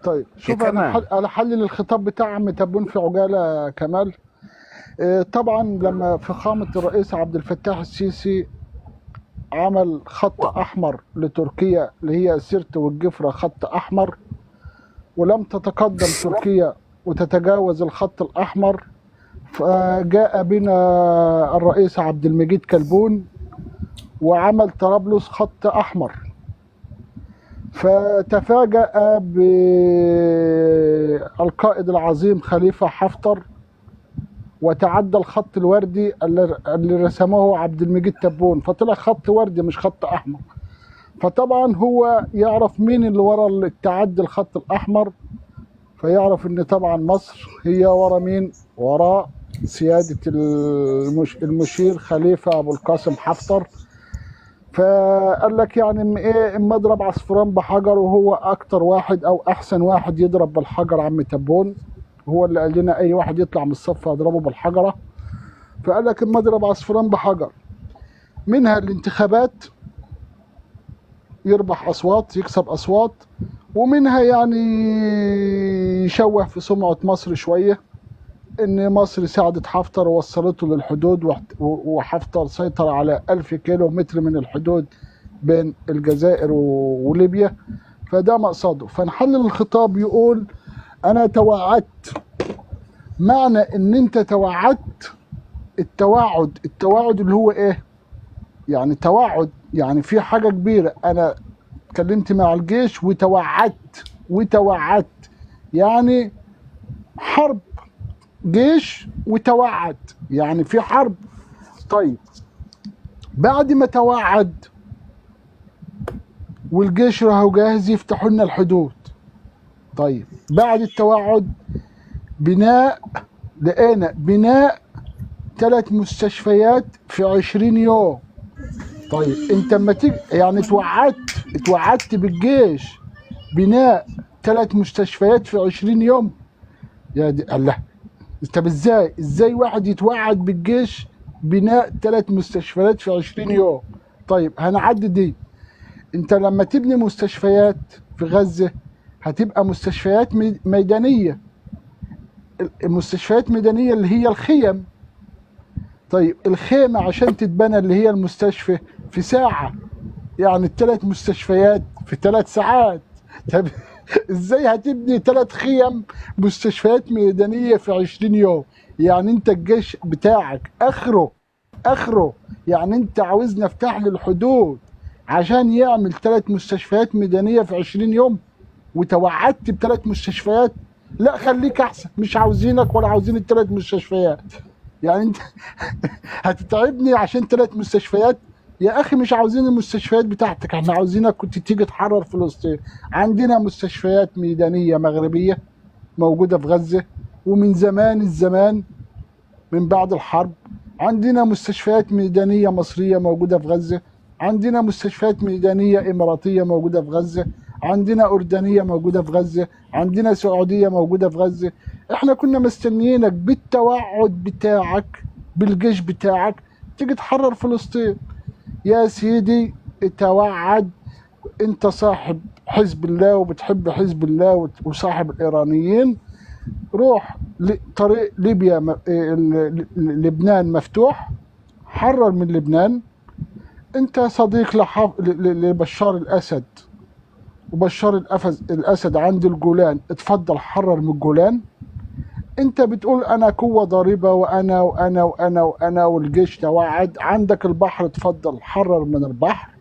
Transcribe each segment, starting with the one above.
طيب يا شوف، انا كمال. انا حلل الخطاب بتاع عم تبون في عجاله كمال. طبعا لما فخامه الرئيس عبد الفتاح السيسي عمل خط احمر لتركيا اللي هي سيرت والجفره خط احمر، ولم تتقدم تركيا وتتجاوز الخط الاحمر، فجاء بنا الرئيس عبد المجيد كلبون وعمل طرابلس خط احمر. فتفاجأ بالقائد العظيم خليفة حفتر وتعدى الخط الوردي اللي رسمه عبد المجيد تبون، فطلع خط وردي مش خط أحمر. فطبعا هو يعرف مين اللي ورا التعدي الخط الأحمر، فيعرف ان طبعا مصر هي ورا مين؟ ورا سيادة المشير خليفة أبو القاسم حفتر. فقال لك يعني ايه، اما اضرب عصفورين بحجر، وهو اكتر واحد او احسن واحد يضرب بالحجر عم تبون. هو اللي قال لنا اي واحد يطلع من الصف اضربه بالحجره. فقال لك اما اضرب عصفورين بحجر، منها الانتخابات يربح اصوات يكسب اصوات، ومنها يعني يشوه في سمعه مصر شويه، ان مصر ساعدت حفتر ووصلته للحدود، وحفتر سيطر على 1000 كيلو متر من الحدود بين الجزائر وليبيا. فده مقصده. فنحلل الخطاب يقول انا توعدت. معنى ان انت توعدت، التوعد اللي هو ايه؟ يعني توعد يعني في حاجة كبيرة. انا اتكلمت مع الجيش وتوعدت يعني حرب جيش وتوعد، يعني في حرب. طيب بعد ما توعد والجيش راهو جاهز يفتحوا لنا الحدود، طيب بعد التوعد لقينا بناء 3 مستشفيات في 20 يوم. طيب انت اما تيجي يعني اتوعدت بالجيش بناء 3 مستشفيات في 20 يوم. يا دي الله. طب ازاي واحد يتوعد بالجيش بناء 3 مستشفيات في 20 يوم؟ طيب هنعدي دي. انت لما تبني مستشفيات في غزة هتبقى مستشفيات ميدانية. المستشفيات ميدانية اللي هي الخيم. طيب الخيمة عشان تتبنى اللي هي المستشفى في ساعة، يعني ال3 مستشفيات في 3 ساعات. طب ازاي هتبني 3 خيم مستشفيات ميدانية في 20 يوم؟ يعني انت الجيش بتاعك اخره يعني انت عاوزنا نفتح له الحدود عشان يعمل 3 مستشفيات ميدانية في 20 يوم، وتوعدت ب3 مستشفيات؟ لا خليك احسن، مش عاوزينك ولا عاوزين ال3 مستشفيات. يعني انت هتتعبني عشان 3 مستشفيات؟ يا اخي مش عاوزين المستشفيات بتاعتك، احنا عاوزينك كنت تيجي تحرر فلسطين. عندنا مستشفيات ميدانية مغربية موجودة في غزة، ومن زمان الزمان من بعد الحرب. عندنا مستشفيات ميدانية مصرية موجودة في غزة، عندنا مستشفيات ميدانية إماراتية موجودة في غزة، عندنا أردنية موجودة في غزة، عندنا سعودية موجودة في غزة. احنا كنا مستنيينك بالتوعد بتاعك بالجيش بتاعك تيجي تحرر فلسطين. يا سيدي توعد. انت صاحب حزب الله وبتحب حزب الله وصاحب الإيرانيين. روح طريق ليبيا لبنان مفتوح، حرر من لبنان. انت صديق لبشار الاسد، وبشار الاسد عند الجولان، اتفضل حرر من الجولان. انت بتقول انا قوة ضاربة وانا والجيش توعد. عندك البحر، اتفضل حرر من البحر.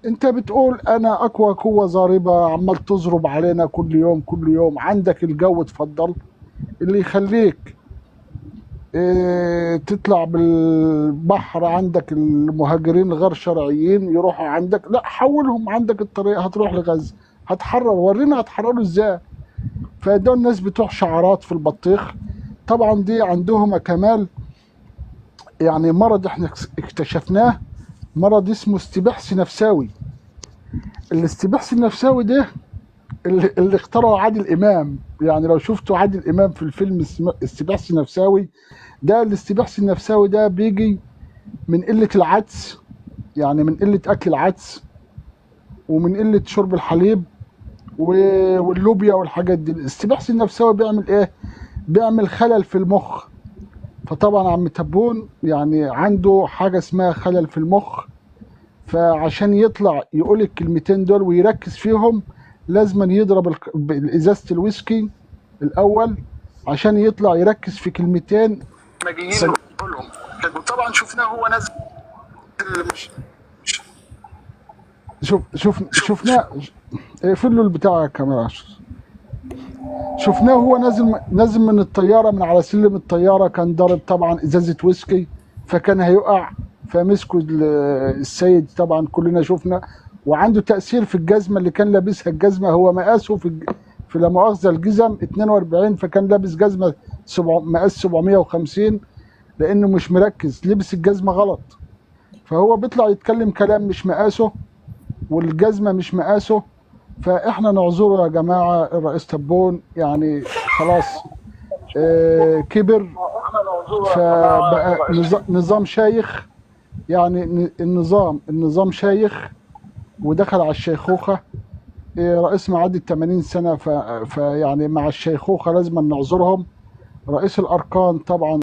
انت بتقول انا اقوى قوة ضاربة عمال تضرب علينا كل يوم كل يوم. عندك الجو، اتفضل. اللي يخليك تطلع بالبحر عندك المهاجرين غير شرعيين يروحوا عندك، لا حولهم عندك الطريق، هتروح لغزة هتحرر. ورينا هتحرروا ازاي. فدول الناس بتوع شعارات في البطيخ. طبعا دي عندهم يا كمال يعني مرض احنا اكتشفناه، مرض اسمه استباحث نفساوي. الاستباحث النفساوي ده اللي اخترعه عادل امام. يعني لو شفتوا عادل امام في الفيلم استباحث نفساوي، ده الاستباحث النفساوي ده بيجي من قلة العدس، يعني من قلة أكل العدس ومن قلة شرب الحليب واللوبيا والحاجات دي. الاستباحة النفسية بيعمل ايه؟ بيعمل خلل في المخ. فطبعا عم تبون يعني عنده حاجة اسمها خلل في المخ، فعشان يطلع يقول الكلمتين دول ويركز فيهم لازم يضرب ازازة الويسكي الاول عشان يطلع يركز في كلمتين مجيين يقولهم. طبعا شفناه هو نازل، شفناه. اقفل له البتاع يا كاميرا. شفناه هو نازل من الطياره، من على سلم الطياره، كان ضارب طبعا ازازه ويسكي فكان هيقع، فمسكوا السيد طبعا كلنا شفنا. وعنده تاثير في الجزمه اللي كان لابسها. الجزمه هو مقاسه في لا مؤاخذه الجزم 42، فكان لابس جزمه مقاس 750 لانه مش مركز، لبس الجزمه غلط. فهو بيطلع يتكلم كلام مش مقاسه والجزمه مش مقاسه. فاحنا نعذره يا جماعه. الرئيس تبون يعني خلاص كبر، فبقى نظام شايخ. يعني النظام شايخ ودخل على الشيخوخه. رئيس معدي 80 سنه، فيعني مع الشيخوخه لازم نعذرهم. رئيس الاركان طبعا